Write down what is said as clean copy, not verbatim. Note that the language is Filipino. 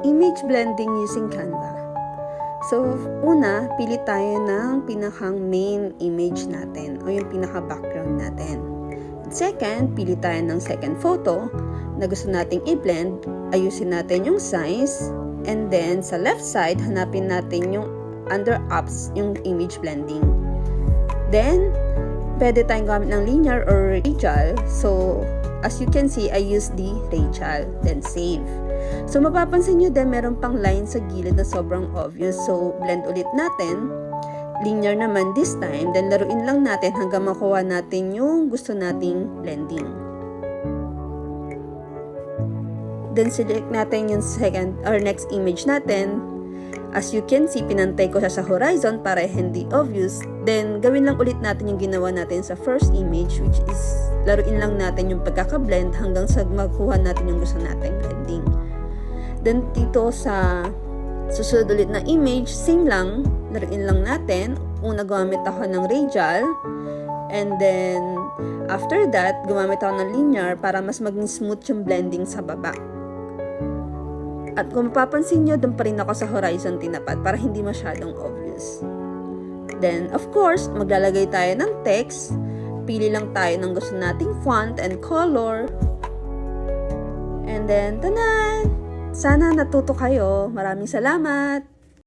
image blending using Canva. So, una, pili tayo ng pinakang main image natin o yung pinaka-background natin. Second, pili tayo ng second photo na gusto nating i-blend. Ayusin natin yung size. And then, sa left side, hanapin natin yung under apps, yung image blending. Then, pwede tayong gamit ng linear or radial. So, as you can see, I use the radial. Then, save. So, mapapansin nyo din, meron pang line sa gilid na sobrang obvious. So, blend ulit natin. Linear naman this time. Then, laruin lang natin hanggang makuha natin yung gusto nating blending. Then, select natin yung second or next image natin. As you can see, pinantay ko siya sa horizon para hindi obvious. Then, gawin lang ulit natin yung ginawa natin sa first image, which is laruin lang natin yung pagkaka-blend hanggang sa makuha natin yung gusto nating blending. Then, dito sa susunod ulit na image, same lang, laruin lang natin. Una, gumamit ako ng radial. And then, after that, gumamit ako ng linear para mas maging smooth yung blending sa baba. At kung mapapansin nyo, doon pa rin ako sa horizon tinapat para hindi masyadong obvious. Then, of course, maglalagay tayo ng text. Pili lang tayo ng gusto nating font and color. And then, tanan! Sana natuto kayo. Maraming salamat!